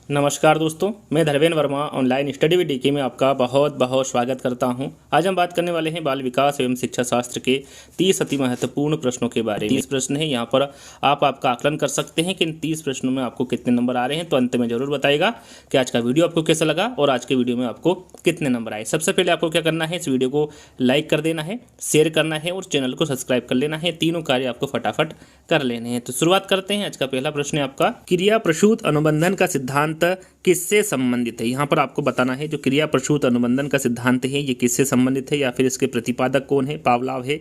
नमस्कार दोस्तों, मैं Dharmendra Verma online study with DK में आपका बहुत बहुत स्वागत करता हूं। आज हम बात करने वाले हैं बाल विकास एवं शिक्षा शास्त्र के 30 अति महत्वपूर्ण प्रश्नों के बारे में। 30 प्रश्न है, यहाँ पर आप आपका आकलन कर सकते हैं कि इन 30 प्रश्नों में आपको कितने नंबर आ रहे हैं। तो अंत में जरूर बताइएगा कि आज का वीडियो आपको कैसा लगा और आज के वीडियो में आपको कितने नंबर आए। सबसे पहले आपको क्या करना है, इस वीडियो को लाइक कर देना है, शेयर करना है और चैनल को सब्सक्राइब कर लेना है। तीनों कार्य आपको फटाफट कर लेने हैं। तो शुरुआत करते हैं। आज का पहला प्रश्न है आपका, क्रिया प्रसूत अनुबंधन का सिद्धांत किससे संबंधित है। यहाँ पर आपको बताना है जो क्रिया प्रसूत अनुबंधन का सिद्धांत है ये किससे संबंधित है, या फिर इसके प्रतिपादक कौन है। पावलाव है,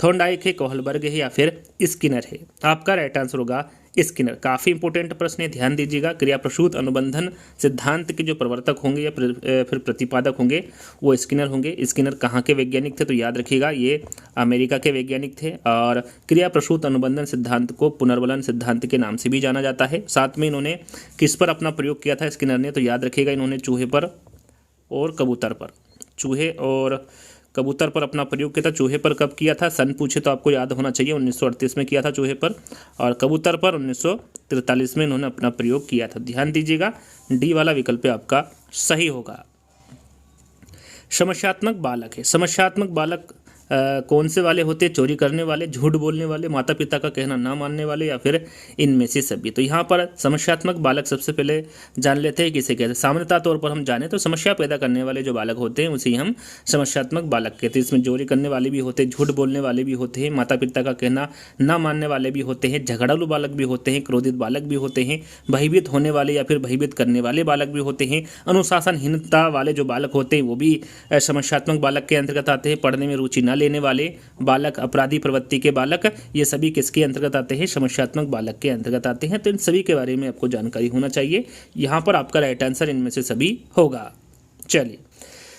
थॉर्नडाइक है, कोहलबर्ग है या फिर स्किनर है। आपका राइट आंसर होगा स्किनर। काफ़ी इंपॉर्टेंट प्रश्न है, ध्यान दीजिएगा। क्रिया प्रसूत अनुबंधन सिद्धांत के जो प्रवर्तक होंगे या फिर प्रतिपादक होंगे वो स्किनर होंगे। स्किनर कहाँ के वैज्ञानिक थे, तो याद रखिएगा ये अमेरिका के वैज्ञानिक थे। और क्रिया प्रसूत अनुबंधन सिद्धांत को पुनर्वलन सिद्धांत के नाम से भी जाना जाता है। साथ में इन्होंने किस पर अपना प्रयोग किया था स्किनर ने, तो याद रखिएगा इन्होंने चूहे पर और कबूतर पर, चूहे और कबूतर पर अपना प्रयोग किया था। चूहे पर कब किया था, सन पूछे तो आपको याद होना चाहिए, 1938 में किया था चूहे पर, और कबूतर पर 1943 में इन्होंने अपना प्रयोग किया था। ध्यान दीजिएगा, डी वाला विकल्प आपका सही होगा। समस्यात्मक बालक है। समस्यात्मक बालक कौन से वाले होते हैं, चोरी करने वाले, झूठ बोलने वाले, माता पिता का कहना ना मानने वाले या फिर इनमें से सभी। तो यहाँ पर समस्यात्मक बालक सबसे पहले जान लेते हैं किसे कहते हैं। सामान्यतः तौर पर हम जाने तो समस्या पैदा करने वाले जो बालक होते हैं उसे हम समस्यात्मक बालक कहते हैं। इसमें चोरी करने वाले भी होते हैं, झूठ बोलने वाले भी होते हैं, माता पिता का कहना ना मानने वाले भी होते हैं, झगड़ालू बालक भी होते हैं, क्रोधित बालक भी होते हैं, भयभीत होने वाले या फिर भयभीत करने वाले बालक भी होते हैं, अनुशासनहीनता वाले जो बालक होते हैं वो भी समस्यात्मक बालक के अंतर्गत आते हैं, पढ़ने में रुचि न लेने वाले बालक, अपराधी प्रवृत्ति के बालक, ये सभी किसके अंतर्गत आते हैं, समस्यात्मक बालक के अंतर्गत आते हैं। तो इन सभी के बारे में आपको जानकारी होना चाहिए। यहाँ पर आपका राइट आंसर इनमें से सभी होगा। चलिए,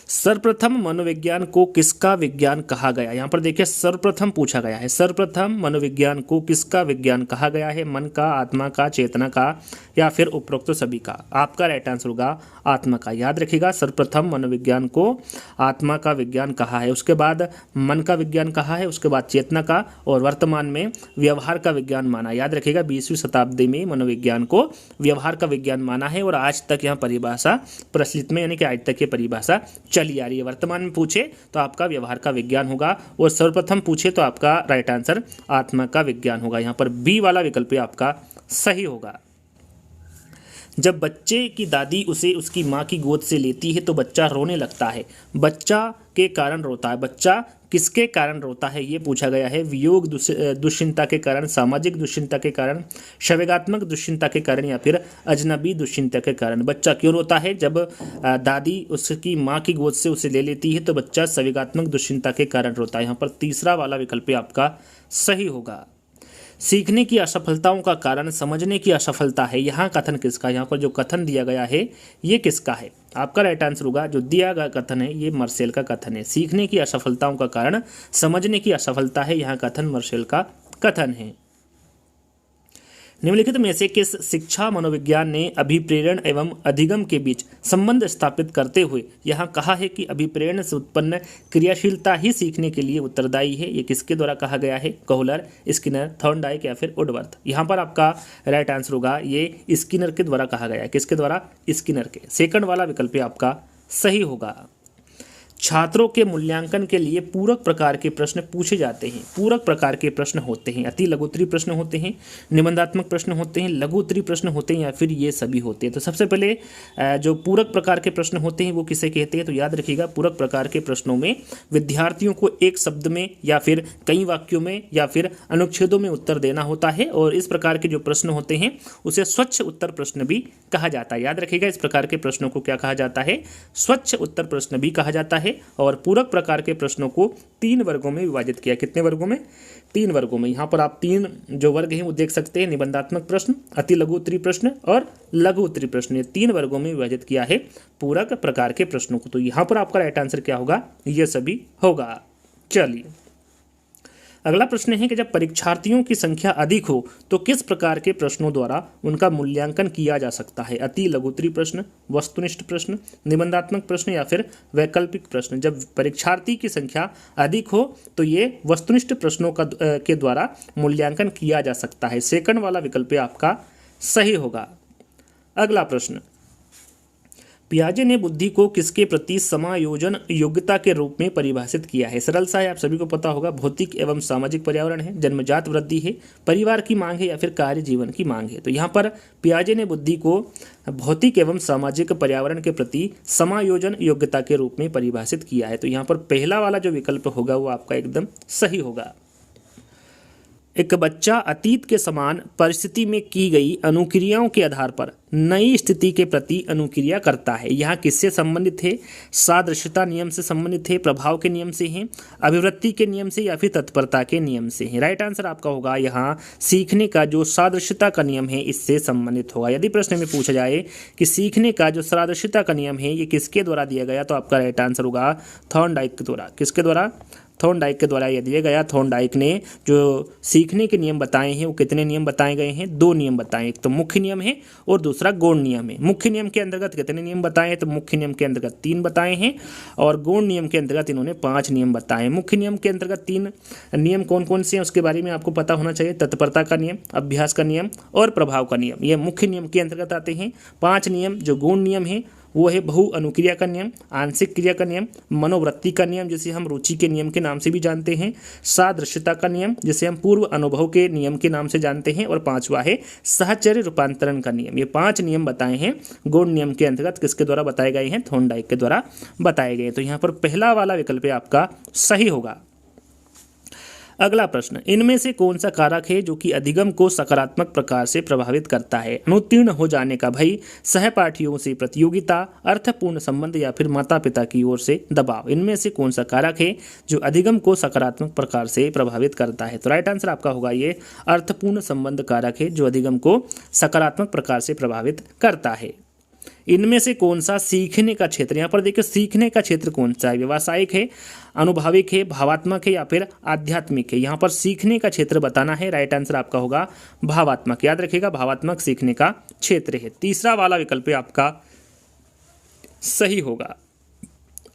सर्वप्रथम मनोविज्ञान को किसका विज्ञान कहा गया। यहाँ पर देखिए सर्वप्रथम पूछा गया है, सर्वप्रथम मनोविज्ञान को किसका विज्ञान कहा गया है। मन का, आत्मा का, चेतना का या फिर उपरोक्त सभी का। आपका राइट आंसर होगा आत्मा का। याद रखिएगा, सर्वप्रथम मनोविज्ञान को आत्मा का विज्ञान कहा है, उसके बाद मन का विज्ञान कहा है, उसके बाद चेतना का, और वर्तमान में व्यवहार का विज्ञान माना। याद रखिएगा 20वीं शताब्दी में मनोविज्ञान को व्यवहार का विज्ञान माना है और आज तक यहाँ परिभाषा प्रचलित में, यानी कि आज तक ये परिभाषा चली आ रही है। वर्तमान में पूछे तो आपका व्यवहार का विज्ञान होगा और सर्वप्रथम पूछे तो आपका राइट आंसर आत्मा का विज्ञान होगा। यहाँ पर बी वाला विकल्प आपका सही होगा। जब बच्चे की दादी उसे उसकी माँ की गोद से लेती है तो बच्चा रोने लगता है। बच्चा के कारण रोता है, बच्चा किसके कारण रोता है ये पूछा गया है। वियोग दुश्चिंता के कारण, सामाजिक दुश्चिंता के कारण, संवेगात्मक दुश्चिंता के कारण या फिर अजनबी दुश्चिंता के कारण। बच्चा क्यों रोता है, जब दादी उसकी माँ की गोद से उसे ले लेती है तो बच्चा संवेगात्मक दुश्चिंता के कारण रोता है। यहाँ पर तीसरा वाला विकल्प आपका सही होगा। सीखने की असफलताओं का कारण समझने की असफलता है। यहाँ कथन किसका, यहाँ पर जो कथन दिया गया है ये किसका है। आपका राइट आंसर होगा, जो दिया गया कथन है ये मार्शल का कथन है। सीखने की असफलताओं का कारण समझने की असफलता है, यहाँ कथन मार्शल का कथन है। निम्नलिखित में से किस शिक्षा मनोविज्ञान ने अभिप्रेरण एवं अधिगम के बीच संबंध स्थापित करते हुए यहाँ कहा है कि अभिप्रेरण से उत्पन्न क्रियाशीलता ही सीखने के लिए उत्तरदायी है। ये किसके द्वारा कहा गया है, कोहलर, स्किनर, थॉर्नडाइक या फिर वुडवर्थ। यहाँ पर आपका राइट आंसर होगा ये स्किनर के द्वारा कहा गया है। किसके द्वारा, स्किनर के। सेकंड वाला विकल्प आपका सही होगा। छात्रों के मूल्यांकन के लिए पूरक प्रकार के प्रश्न पूछे जाते हैं। पूरक प्रकार के प्रश्न होते हैं, अति लघुत्तरी प्रश्न होते हैं, निबंधात्मक प्रश्न होते हैं, लघुत्तरी प्रश्न होते हैं या फिर ये सभी होते हैं। तो सबसे पहले जो पूरक प्रकार के प्रश्न होते हैं वो किसे कहते हैं, तो याद रखिएगा पूरक प्रकार के प्रश्नों में विद्यार्थियों को एक शब्द में या फिर कई वाक्यों में या फिर अनुच्छेदों में उत्तर देना होता है और इस प्रकार के जो प्रश्न होते हैं उसे स्वच्छ उत्तर प्रश्न भी कहा जाता है। याद रखिएगा इस प्रकार के प्रश्नों को क्या कहा जाता है, स्वच्छ उत्तर प्रश्न भी कहा जाता है। और पूरक प्रकार के प्रश्नों को 3 वर्गों में विभाजित किया। कितने वर्गों में, 3 वर्गों में। यहाँ पर आप 3 जो वर्ग हैं वो देख सकते हैं, निबंधात्मक प्रश्न, अति लघु उत्तरी प्रश्न और लघु उत्तरी प्रश्न। ये 3 वर्गों में विभाजित किया है पूरक प्रकार के प्रश्नों को। तो यहाँ पर आपका राइट आंसर क्या होगा, ये सभी होगा। चलिए, अगला प्रश्न है कि जब परीक्षार्थियों की संख्या अधिक हो तो किस प्रकार के प्रश्नों द्वारा उनका मूल्यांकन किया जा सकता है। अति लघुत्तरी प्रश्न, वस्तुनिष्ठ प्रश्न, निबंधात्मक प्रश्न या फिर वैकल्पिक प्रश्न। जब परीक्षार्थी की संख्या अधिक हो तो ये वस्तुनिष्ठ प्रश्नों के द्वारा मूल्यांकन किया जा सकता है। सेकंड वाला विकल्प आपका सही होगा। अगला प्रश्न, पियाजे ने बुद्धि को किसके प्रति समायोजन योग्यता के रूप में परिभाषित किया है? सरल सा है, आप सभी को पता होगा। भौतिक एवं सामाजिक पर्यावरण है, जन्मजात वृद्धि है, परिवार की मांग है या फिर कार्य जीवन की मांग है। तो यहाँ पर पियाजे ने बुद्धि को भौतिक एवं सामाजिक पर्यावरण के प्रति समायोजन योग्यता के रूप में परिभाषित किया है। तो यहाँ पर पहला वाला जो विकल्प होगा वो आपका एकदम सही होगा। एक बच्चा अतीत के समान परिस्थिति में की गई अनुक्रियाओं के आधार पर नई स्थिति के प्रति अनुक्रिया करता है। यहाँ किससे संबंधित है? सादृश्यता नियम से संबंधित है, प्रभाव के नियम से है, अभिवृत्ति के नियम से या फिर तत्परता के नियम से है। राइट आंसर आपका होगा यहाँ सीखने का जो सादृश्यता का नियम है इससे संबंधित होगा। यदि प्रश्न में पूछा जाए कि सीखने का जो सादृश्यता का नियम है ये किसके द्वारा दिया गया, तो आपका राइट आंसर होगा थॉर्नडाइक के द्वारा। किसके द्वारा? थॉर्नडाइक के द्वारा यह दिया गया। थॉर्नडाइक ने जो सीखने के नियम बताए हैं वो कितने नियम बताए गए हैं? 2 नियम बताए। एक तो मुख्य नियम है और दूसरा गौण नियम है। मुख्य नियम के अंतर्गत कितने नियम बताए हैं? तो मुख्य नियम के अंतर्गत 3 बताए हैं और गौण नियम के अंतर्गत इन्होंने 5 नियम बताए हैं। मुख्य नियम के अंतर्गत 3 नियम कौन कौन से हैं उसके बारे में आपको पता होना चाहिए। तत्परता का नियम, अभ्यास का नियम और प्रभाव का नियम, ये मुख्य नियम के अंतर्गत आते हैं। 5 नियम जो गौण नियम है वो है बहु अनुक्रिया का नियम, आंशिक क्रिया का नियम, मनोवृत्ति का नियम जिसे हम रुचि के नियम के नाम से भी जानते हैं, सादृश्यता का नियम जिसे हम पूर्व अनुभव के नियम के नाम से जानते हैं, और 5वां है साहचर्य रूपांतरण का नियम। ये 5 नियम बताए हैं गौण नियम के अंतर्गत। किसके द्वारा बताए गए हैं? थॉर्नडाइक के द्वारा बताए गए। तो यहाँ पर पहला वाला विकल्प आपका सही होगा। अगला प्रश्न, इनमें से कौन सा कारक है जो कि अधिगम को सकारात्मक प्रकार से प्रभावित करता है? अनुत्तीर्ण हो जाने का भय, सहपाठियों से प्रतियोगिता, अर्थपूर्ण संबंध या फिर माता पिता की ओर से दबाव। इनमें से कौन सा कारक है जो अधिगम को सकारात्मक प्रकार से प्रभावित करता है? तो राइट आंसर आपका होगा ये अर्थपूर्ण संबंध कारक है जो अधिगम को सकारात्मक प्रकार से प्रभावित करता है। इनमें से कौन सा सीखने का क्षेत्र, यहाँ पर देखिए सीखने का क्षेत्र कौन सा है? व्यावसायिक है, अनुभविक है, भावात्मक है या फिर आध्यात्मिक है? यहाँ पर सीखने का क्षेत्र बताना है। राइट आंसर आपका होगा भावात्मक। याद रखिएगा भावात्मक सीखने का क्षेत्र है। तीसरा वाला विकल्प आपका सही होगा।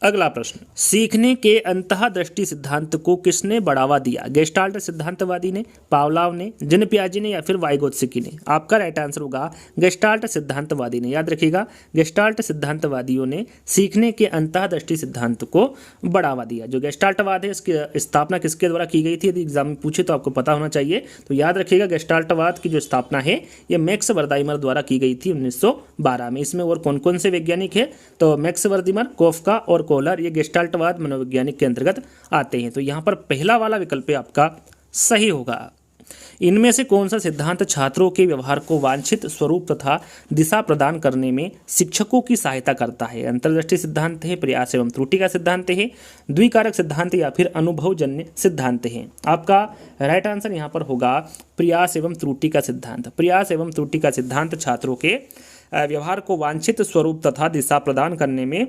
अगला प्रश्न, सीखने के अंतःदृष्टि सिद्धांत को किसने बढ़ावा दिया? गेस्टाल्ट सिद्धांतवादी ने, पावलाव ने, जिन पियाजे ने या फिर वाइगोत्स्की ने? आपका राइट आंसर होगा गेस्टाल्ट सिद्धांतवादी ने। याद रखिएगा गेस्टाल्ट सिद्धांतवादियों ने सीखने के अंतःदृष्टि सिद्धांत को बढ़ावा दिया। जो गेस्टाल्टवाद है इसकी स्थापना किसके द्वारा की गई थी? यदि एग्जाम में पूछे तो आपको पता होना चाहिए। तो याद रखिएगा गेस्टाल्टवाद की जो स्थापना है ये मैक्स वर्दाइमर द्वारा की गई थी 1912 में। इसमें और कौन कौन से वैज्ञानिक है? तो मैक्स वर्दाइमर, कोफका और कोहलर, ये गेस्टाल्टवाद मनोवैज्ञानिक के अंतर्गत आते हैं। तो यहाँ पर पहला वाला विकल्प आपका सही होगा। इनमें से कौन सा सिद्धांत छात्रों के व्यवहार को वांछित स्वरूप तथा दिशा प्रदान करने में शिक्षकों की सहायता करता है? अंतर्दृष्टि सिद्धांत है, प्रयास एवं त्रुटि का सिद्धांत है, द्विकारक सिद्धांत या फिर अनुभवजन्य सिद्धांत है? आपका राइट आंसर यहाँ पर होगा प्रयास एवं त्रुटि का सिद्धांत। प्रयास एवं त्रुटि का सिद्धांत छात्रों के व्यवहार को वांछित स्वरूप तथा दिशा प्रदान करने में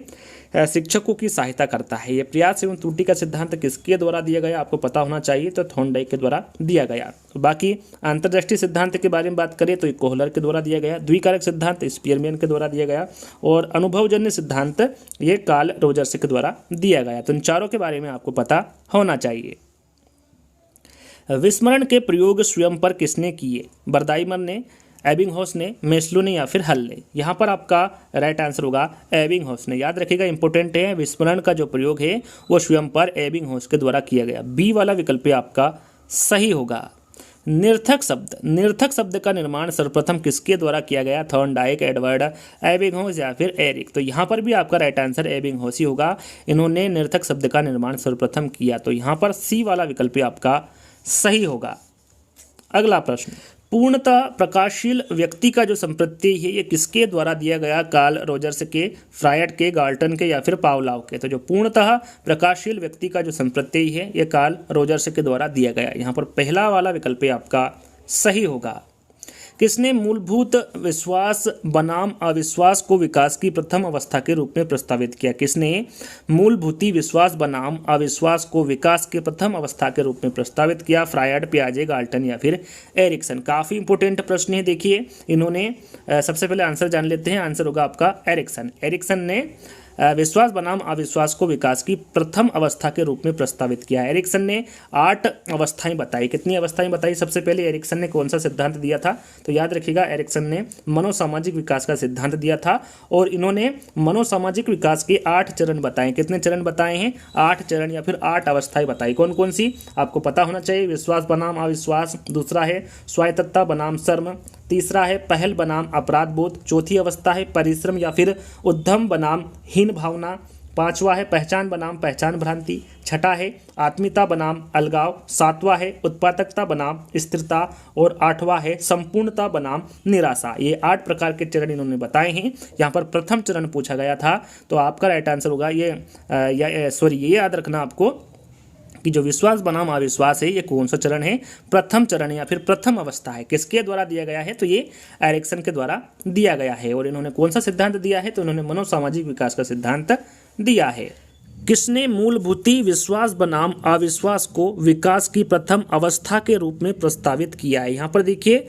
शिक्षकों की सहायता करता है। ये प्रयास एवं त्रुटि का सिद्धांत किसके द्वारा दिया गया आपको पता होना चाहिए। तो थॉर्नडाइक के द्वारा दिया गया। बाकी अंतर्दृष्टि सिद्धांत के बारे में बात करें तो कोहलर के द्वारा दिया गया, द्विकारक सिद्धांत स्पीयरमैन के द्वारा दिया गया और अनुभवजन्य सिद्धांत ये कार्ल रोजर्स के द्वारा दिया गया। तो इन चारों के बारे में आपको पता होना चाहिए। विस्मरण के प्रयोग स्वयं पर किसने किए? वर्दाइमर ने, एबिंगहॉस ने, मेस्लो ने या फिर हल ने? यहाँ पर आपका राइट आंसर होगा एबिंगहॉस ने। याद रखिएगा इंपॉर्टेंट है, विस्मरण का जो प्रयोग है वो स्वयं पर एबिंगहॉस के द्वारा किया गया। बी वाला विकल्प आपका सही होगा। निर्थक शब्द, निर्थक शब्द का निर्माण सर्वप्रथम किसके द्वारा किया गया? थॉर्नडाइक, एडवर्ड, एबिंगहॉस या फिर एरिक? तो यहाँ पर भी आपका राइट आंसर एबिंगहॉस ही होगा। इन्होंने निर्थक शब्द का निर्माण सर्वप्रथम किया। तो यहाँ पर सी वाला विकल्प आपका सही होगा। अगला प्रश्न, पूर्णतः प्रकाशशील व्यक्ति का जो संप्रत्यय है ये किसके द्वारा दिया गया? कार्ल रोजर्स के, फ्रायड के, गाल्टन के या फिर पावलाव के? तो जो पूर्णतः प्रकाशशील व्यक्ति का जो संप्रत्यय है ये कार्ल रोजर्स के द्वारा दिया गया। यहाँ पर पहला वाला विकल्प आपका सही होगा। किसने मूलभूत विश्वास बनाम अविश्वास को विकास की प्रथम अवस्था के रूप में प्रस्तावित किया? किसने मूलभूति विश्वास बनाम अविश्वास को विकास के प्रथम अवस्था के रूप में प्रस्तावित किया? फ्रायड, पियाजे, गाल्टन या फिर एरिक्सन? काफ़ी इंपॉर्टेंट प्रश्न है। देखिए इन्होंने सबसे पहले आंसर जान लेते हैं। आंसर होगा आपका एरिक्सन। एरिक्सन ने विश्वास बनाम अविश्वास को विकास की प्रथम अवस्था के रूप में प्रस्तावित किया है। एरिक्सन ने 8 अवस्थाएं बताई। कितनी अवस्थाएं बताई? सबसे पहले एरिक्सन ने कौन सा सिद्धांत दिया था? तो याद रखिएगा, एरिक्सन ने मनोसामाजिक विकास का सिद्धांत दिया था और इन्होंने मनोसामाजिक विकास के 8 चरण बताए। कितने चरण बताए हैं? 8 चरण या फिर 8 अवस्थाएं बताई। कौन कौन सी आपको पता होना चाहिए? विश्वास बनाम अविश्वास, दूसरा है स्वायत्तता बनाम शर्म, तीसरा है पहल बनाम अपराध बोध, चौथी अवस्था है परिश्रम या फिर उद्यम बनाम हीन भावना, पांचवा है पहचान बनाम पहचान भ्रांति, छठा है आत्मीयता बनाम अलगाव, सातवां है उत्पादकता बनाम स्थिरता और आठवां है संपूर्णता बनाम निराशा। ये 8 प्रकार के चरण इन्होंने बताए हैं। यहाँ पर प्रथम चरण पूछा गया था, तो आपका राइट आंसर होगा ये याद रखना आपको कि जो विश्वास बनाम अविश्वास है ये कौन सा चरण है? प्रथम चरण या फिर प्रथम अवस्था है। किसके द्वारा दिया गया है? तो ये एरिक्सन के द्वारा दिया गया है। और इन्होंने कौन सा सिद्धांत दिया है? तो इन्होंने मनोसामाजिक विकास का सिद्धांत दिया है। किसने मूलभूति विश्वास बनाम अविश्वास को विकास की प्रथम अवस्था के रूप में प्रस्तावित किया है? यहाँ पर देखिए,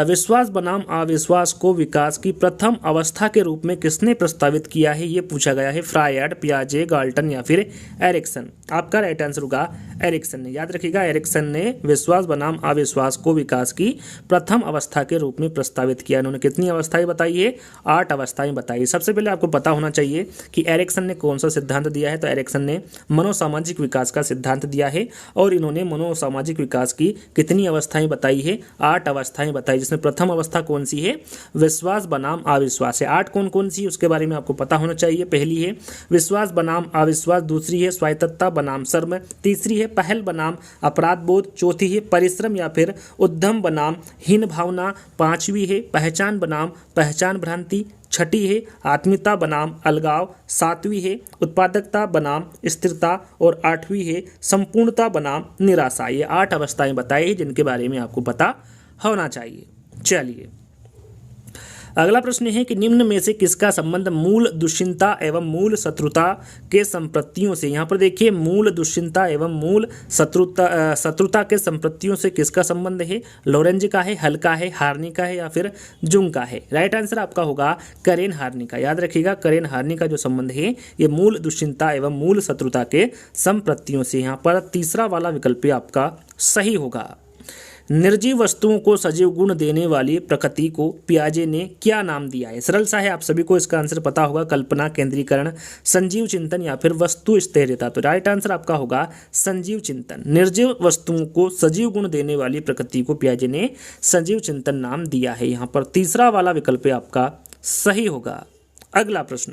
विश्वास बनाम अविश्वास को विकास की प्रथम अवस्था के रूप में किसने प्रस्तावित किया है? ये पूछा गया है। फ्रायड, पियाजे, गाल्टन या फिर एरिक्सन? आपका राइट आंसर होगा एरिक्सन ने। याद रखिएगा, एरिक्सन ने विश्वास बनाम अविश्वास को विकास की प्रथम अवस्था के रूप में प्रस्तावित किया। उन्होंने कितनी अवस्थाएं बताई है? 8 अवस्थाएं बताई। सबसे पहले आपको पता होना चाहिए कि एरिक्सन ने कौन सा सिद्धांत दिया है। तो एरिक्सन ने मनोसामाजिक विकास का सिद्धांत दिया है और इन्होंने मनोसामाजिक विकास की कितनी अवस्थाएं बताई है? 8 अवस्थाएं बताई, जिसमें प्रथम अवस्था कौन सी है? विश्वास बनाम अविश्वास है। 8 कौन कौन सी उसके बारे में आपको पता होना चाहिए। पहली है विश्वास बनाम अविश्वास, दूसरी है स्वायत्तता बनाम शर्म, तीसरी है पहल बनाम अपराध बोध, चौथी है परिश्रम या फिर उद्यम बनाम हीन भावना, पांचवी है पहचान बनाम पहचान भ्रांति, छठी है आत्मीयता बनाम अलगाव, सातवीं है उत्पादकता बनाम स्थिरता और आठवीं है संपूर्णता बनाम निराशा। ये 8 अवस्थाएं बताई हैं जिनके बारे में आपको पता होना चाहिए। चलिए, अगला प्रश्न है कि निम्न में से किसका संबंध मूल दुश्चिंता एवं मूल शत्रुता के संपत्तियों से? यहाँ पर देखिए, मूल दुश्चिंता एवं मूल शत्रुता के संपत्तियों से किसका संबंध है? लॉरेंज का है, हल का है, हार्नी का है या फिर जुंग का है? राइट आंसर आपका होगा करेन हार्नी का। याद रखिएगा, करेन हार्नी का जो संबंध है ये मूल दुश्चिंता एवं मूल शत्रुता के संपत्तियों से। यहाँ पर तीसरा वाला विकल्प आपका सही होगा। निर्जीव वस्तुओं को सजीव गुण देने वाली प्रकृति को पियाजे ने क्या नाम दिया है? सरल सा है, आप सभी को इसका आंसर पता होगा। कल्पना, केंद्रीकरण, संजीव चिंतन या फिर वस्तु स्थिरता। तो राइट आंसर आपका होगा संजीव चिंतन। निर्जीव वस्तुओं को सजीव गुण देने वाली प्रकृति को पियाजे ने संजीव चिंतन नाम दिया है। यहाँ पर तीसरा वाला विकल्प आपका सही होगा। अगला प्रश्न,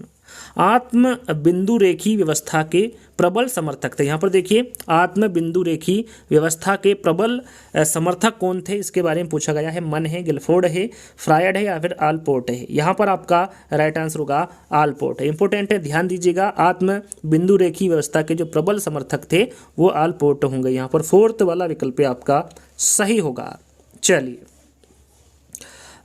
आत्म बिंदु रेखी व्यवस्था के प्रबल समर्थक थे। यहाँ पर देखिए, आत्म बिंदु रेखी व्यवस्था के प्रबल समर्थक कौन थे? इसके बारे में पूछा गया है। मन है, गिलफोर्ड है, फ्रायड है या फिर आलपोर्ट है? यहाँ पर आपका राइट आंसर होगा आलपोर्ट है। इंपॉर्टेंट है, ध्यान दीजिएगा। आत्म बिंदु रेखी व्यवस्था के जो प्रबल समर्थक थे वो आलपोर्ट होंगे। यहाँ पर 4th वाला विकल्प आपका सही होगा। चलिए,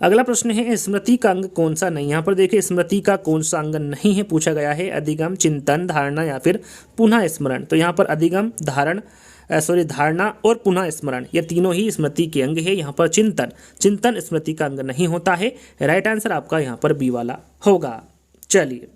अगला प्रश्न है स्मृति का अंग कौन सा नहीं? यहाँ पर देखिए, स्मृति का कौन सा अंग नहीं है पूछा गया है। अधिगम, चिंतन, धारणा या फिर पुनः स्मरण? तो यहाँ पर अधिगम, धारणा और पुनः स्मरण ये तीनों ही स्मृति के अंग है। यहाँ पर चिंतन स्मृति का अंग नहीं होता है। राइट आंसर आपका यहाँ पर बी वाला होगा। चलिए,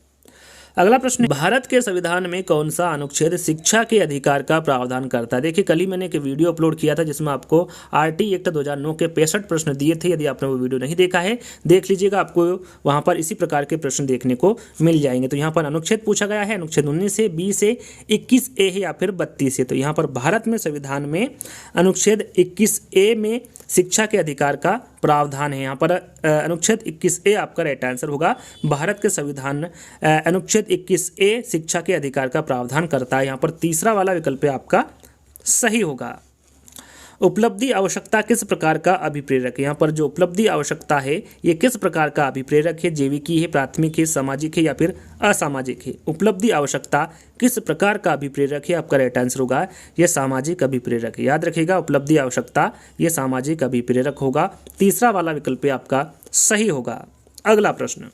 अगला प्रश्न, भारत के संविधान में कौन सा अनुच्छेद शिक्षा के अधिकार का प्रावधान करता है? देखिए, कल ही मैंने एक वीडियो अपलोड किया था जिसमें आपको RT एक्ट 2009 के 65 प्रश्न दिए थे। यदि आपने वो वीडियो नहीं देखा है, देख लीजिएगा, आपको वहां पर इसी प्रकार के प्रश्न देखने को मिल जाएंगे। तो यहाँ पर अनुच्छेद पूछा गया है, अनुच्छेद 19 से 20 से 21A है या फिर 32 से? तो यहाँ पर भारत में संविधान में अनुच्छेद 21A में शिक्षा के अधिकार का प्रावधान है। यहाँ पर अनुच्छेद 21A आपका राइट आंसर होगा। भारत के संविधान अनुच्छेद 21A शिक्षा के अधिकार का प्रावधान करता है। यहाँ पर तीसरा वाला विकल्प आपका सही होगा। उपलब्धि आवश्यकता किस प्रकार का अभिप्रेरक है? यहाँ पर जो उपलब्धि आवश्यकता है ये किस प्रकार का अभिप्रेरक है? जैविकी है, प्राथमिक है, सामाजिक है या फिर असामाजिक है? उपलब्धि आवश्यकता किस प्रकार का अभिप्रेरक है? आपका राइट आंसर होगा ये सामाजिक अभिप्रेरक है। याद रखिएगा, उपलब्धि आवश्यकता ये सामाजिक अभिप्रेरक होगा। तीसरा वाला विकल्प आपका सही होगा। अगला प्रश्न,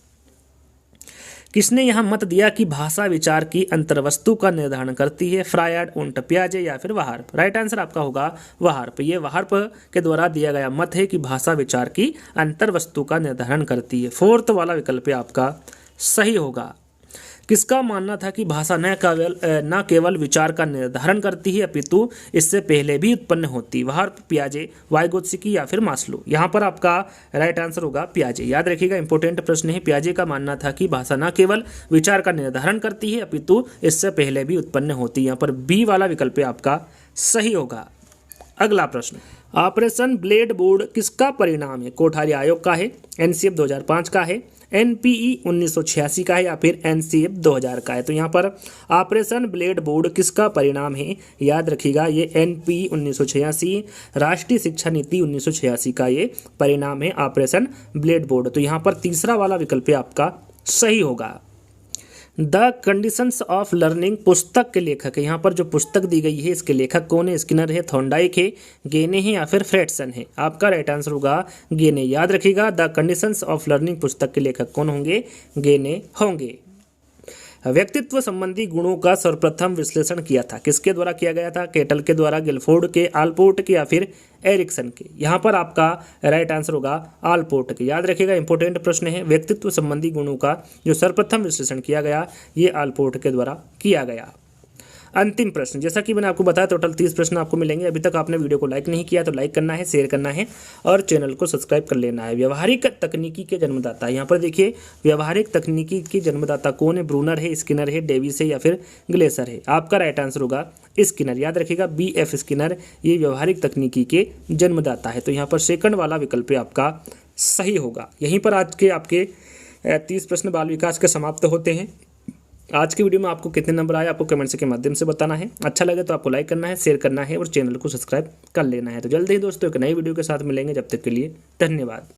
किसने यहाँ मत दिया कि भाषा विचार की अंतर्वस्तु का निर्धारण करती है? फ्रायड, उंट, पियाजे या फिर वार्प? राइट आंसर आपका होगा वार्प। ये वार्प के द्वारा दिया गया मत है कि भाषा विचार की अंतर्वस्तु का निर्धारण करती है। 4th वाला विकल्प आपका सही होगा। किसका मानना था कि भाषा न केवल विचार का निर्धारण करती है अपितु इससे पहले भी उत्पन्न होती? वह पियाजे, वाइगोत्स्की या फिर मास्लो? यहाँ पर आपका राइट आंसर होगा पियाजे। याद रखिएगा, इंपॉर्टेंट प्रश्न है। पियाजे का मानना था कि भाषा न केवल विचार का निर्धारण करती है अपितु इससे पहले भी उत्पन्न होती है। यहाँ पर बी वाला विकल्प आपका सही होगा। अगला प्रश्न, ऑपरेशन ब्लेड बोर्ड किसका परिणाम है? कोठारी आयोग का है, एनसीएफ 2005 का है, एनपीई 1986 का है या फिर एनसीएफ 2000 का है? तो यहाँ पर ऑपरेशन ब्लेड बोर्ड किसका परिणाम है? याद रखिएगा, ये एनपीई 1986, राष्ट्रीय शिक्षा नीति 1986 का ये परिणाम है, ऑपरेशन ब्लेड बोर्ड। तो यहाँ पर तीसरा वाला विकल्प आपका सही होगा। द कंडीशंस ऑफ लर्निंग पुस्तक के लेखक है। यहाँ पर जो पुस्तक दी गई है इसके लेखक कौन है? स्किनर है, थॉर्नडाइक है, गेने है या फिर फ्रेडसन है? आपका राइट आंसर होगा गेने। याद रखिएगा, द कंडीशंस ऑफ लर्निंग पुस्तक के लेखक कौन होंगे? गेने होंगे। व्यक्तित्व संबंधी गुणों का सर्वप्रथम विश्लेषण किया था, किसके द्वारा किया गया था? केटल के द्वारा, गिलफोर्ड के, आलपोर्ट के या फिर एरिक्सन के? यहाँ पर आपका राइट आंसर होगा आलपोर्ट के। याद रखिएगा, इंपॉर्टेंट प्रश्न है। व्यक्तित्व संबंधी गुणों का जो सर्वप्रथम विश्लेषण किया गया ये आलपोर्ट के द्वारा किया गया। अंतिम प्रश्न, जैसा कि मैंने आपको बताया टोटल 30 प्रश्न आपको मिलेंगे। अभी तक आपने वीडियो को लाइक नहीं किया तो लाइक करना है, शेयर करना है और चैनल को सब्सक्राइब कर लेना है। व्यवहारिक तकनीकी के जन्मदाता, यहाँ पर देखिए व्यवहारिक तकनीकी के जन्मदाता कौन है? ब्रूनर है, स्किनर है, डेविस है या फिर ग्लेसर है? आपका राइट आंसर होगा स्किनर। याद रखिएगा, BF स्किनर ये व्यवहारिक तकनीकी के जन्मदाता है। तो यहाँ पर सेकंड वाला विकल्प आपका सही होगा। यहीं पर आज के आपके 30 प्रश्न बाल विकास के समाप्त होते हैं। आज की वीडियो में आपको कितने नंबर आए आपको कमेंट्स के माध्यम से बताना है। अच्छा लगे तो आपको लाइक करना है, शेयर करना है और चैनल को सब्सक्राइब कर लेना है। तो जल्दी ही दोस्तों एक नई वीडियो के साथ मिलेंगे, जब तक के लिए धन्यवाद।